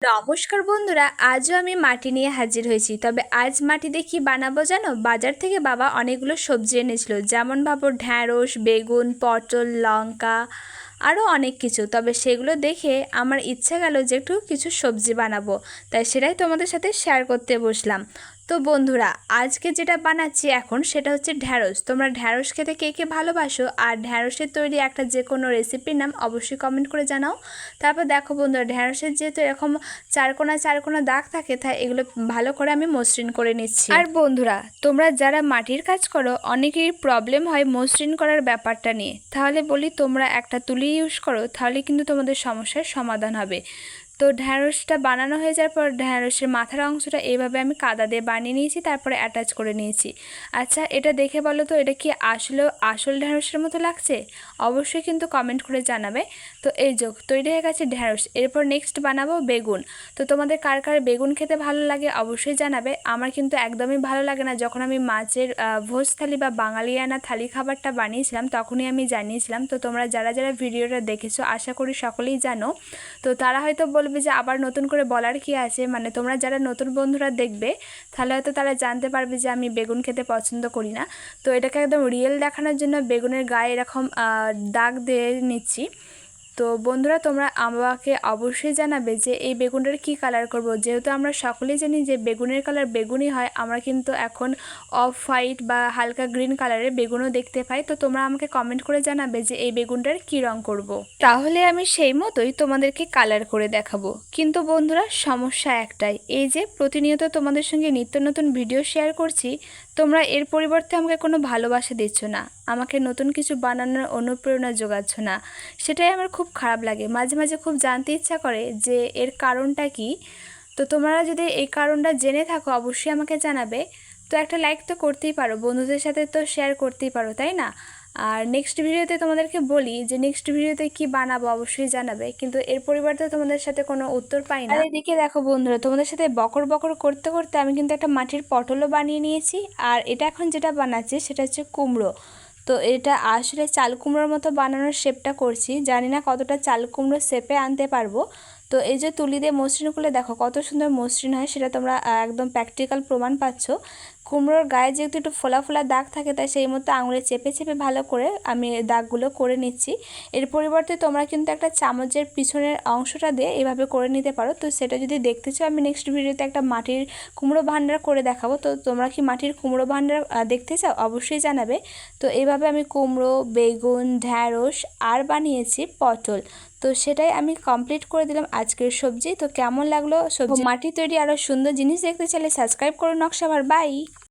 নমস্কার বন্ধুরা, আজও আমি মাটি নিয়ে হাজির হয়েছি। তবে আজ মাটি দিয়ে কী বানাবো জানো? বাজার থেকে বাবা অনেকগুলো সবজি এনেছিল, যেমন ভাবো ঢ্যাঁড়স, বেগুন, পটল, লঙ্কা, আরও অনেক কিছু। তবে সেগুলো দেখে আমার ইচ্ছা গেল যে একটু কিছু সবজি বানাবো, তাই সেটাই তোমাদের সাথে শেয়ার করতে বসলাম। তো বন্ধুরা, আজকে যেটা বানাচ্ছি এখন সেটা হচ্ছে ঢ্যাঁড়স। তোমরা ঢ্যাঁড়স খেতে কে কে ভালোবাসো আর ঢ্যাঁড়সের তৈরি একটা যে কোনো রেসিপির নাম অবশ্যই কমেন্ট করে জানাও। তারপর দেখো বন্ধুরা, ঢ্যাঁড়সের যেহেতু এরকম চারকোনা চারকোনা দাগ থাকে, তাই এগুলো ভালো করে আমি মসৃণ করে নিচ্ছি। আর বন্ধুরা, তোমরা যারা মাটির কাজ করো অনেকেরই প্রবলেম হয় মসৃণ করার ব্যাপারটা নিয়ে, তাহলে বলি তোমরা একটা তুলি ইউজ করো, তাহলে কিন্তু তোমাদের সমস্যার সমাধান হবে। তো ঢ্যাঁড়সটা বানানো হয়ে যাওয়ার পর ঢ্যাঁড়সের মাথার অংশটা এইভাবে আমি কাদা দিয়ে বানিয়ে নিয়েছি, তারপরে অ্যাটাচ করে নিয়েছি। আচ্ছা, এটা দেখে বলো তো এটা কি আসল ঢ্যাঁড়সের মতো লাগছে? অবশ্যই কিন্তু কমেন্ট করে জানাবে। তো এই যে তৈরি হয়ে গেছে ঢ্যাঁড়স। এরপর নেক্সট বানাবো বেগুন। তো তোমাদের কার কার বেগুন খেতে ভালো লাগে অবশ্যই জানাবে। আমার কিন্তু একদমই ভালো লাগে না। যখন আমি মাছের ভোজ থালি বা বাঙালিয়ানা থালি খাবারটা বানিয়েছিলাম তখনই আমি জানিয়েছিলাম। তো তোমরা যারা যারা ভিডিওটা দেখেছো আশা করি সকলেই জানো। তো তারা হয়তো বলবে যে আবার নতুন করে বলার কি আছে, মানে তোমরা যারা নতুন বন্ধুরা দেখবে তাহলে হয়তো তারা জানতে পারবে যে আমি বেগুন খেতে পছন্দ করি না। তো এটাকে একদম রিয়েল দেখানোর জন্য বেগুনের গায়ে এরকম দাগ দিয়ে নিচ্ছি। তো বন্ধুরা, তোমরা আমাকে অবশ্যই জানাবে যে এই বেগুনটার কী কালার করব। যেহেতু আমরা সকলেই জানি যে বেগুনের কালার বেগুনই হয়, আমরা কিন্তু এখন অফ হোয়াইট বা হালকা গ্রিন কালারের বেগুনও দেখতে পাই। তো তোমরা আমাকে কমেন্ট করে জানাবে যে এই বেগুনটার কী রং করব। তাহলে আমি সেই মতোই তোমাদেরকে কালার করে দেখাবো। কিন্তু বন্ধুরা, সমস্যা একটাই, এই যে প্রতিনিয়ত তোমাদের সঙ্গে নিত্য নতুন ভিডিও শেয়ার করছি, তোমরা এর পরিবর্তে আমাকে কোনো ভালোবাসা দিচ্ছ না, আমাকে নতুন কিছু বানানোর অনুপ্রেরণা যোগাচ্ছ না। সেটাই আমার খুব খারাপ লাগে। মাঝে মাঝে খুব জানতে ইচ্ছা করে যে এর কারণটা কি। তো তোমরা যদি এই কারণটা জেনে থাকো অবশ্যই আমাকে জানাবে। তো একটা লাইক তো করতেই পারো, বন্ধুদের সাথে তো শেয়ার করতেই পারো, তাই না? আর নেক্সট ভিডিওতে তোমাদেরকে বলি যে নেক্সট ভিডিওতে কি বানাবো অবশ্যই জানাবে, কিন্তু এর পরিবর্তে তোমাদের সাথে কোনো উত্তর পাই না। আর এদিকে দেখো বন্ধুরা, তোমাদের সাথে বকর বকর করতে করতে আমি কিন্তু একটা মাটির পটলও বানিয়ে নিয়েছি। আর এটা এখন যেটা বানাচ্ছি সেটা হচ্ছে কুমড়ো। তো এটা আসলে চাল কুমড়োর মতো বানানোর শেপটা করছি, জানি না কতটা চাল কুমড়ো শেপে আনতে পারবো। তো এই যে তুলি দিয়ে মসৃণ করলে দেখো কত সুন্দর মসৃণ হয়, সেটা তোমরা একদম প্র্যাকটিক্যাল প্রমাণ পাচ্ছ। কুমড়োর গায়ে যেহেতু একটু ফোলা ফোলা দাগ থাকে, তাই সেই মতো আঙুলে চেপে চেপে ভালো করে আমি দাগগুলো করে নিচ্ছি। এর পরিবর্তে তোমরা কিন্তু একটা চামচের পিছনের অংশটা দিয়ে এভাবে করে নিতে পারো। তো সেটা যদি দেখতে চাও আমি নেক্সট ভিডিওতে একটা মাটির কুমড়ো ভান্ডার করে দেখাবো। তো তোমরা কি মাটির কুমড়ো ভান্ডার দেখতে চাও অবশ্যই জানাবে। তো এইভাবে আমি কুমড়ো, বেগুন, ঢ্যাঁড়স আর বানিয়েছি পটল। তো সেটাই আমি কমপ্লিট করে দিলাম আজকের সবজি। তো কেমন লাগলো সবজি মাটি তৈরি আরও সুন্দর জিনিস দেখতে চাইলে সাবস্ক্রাইব করো নকশাভার। বাই।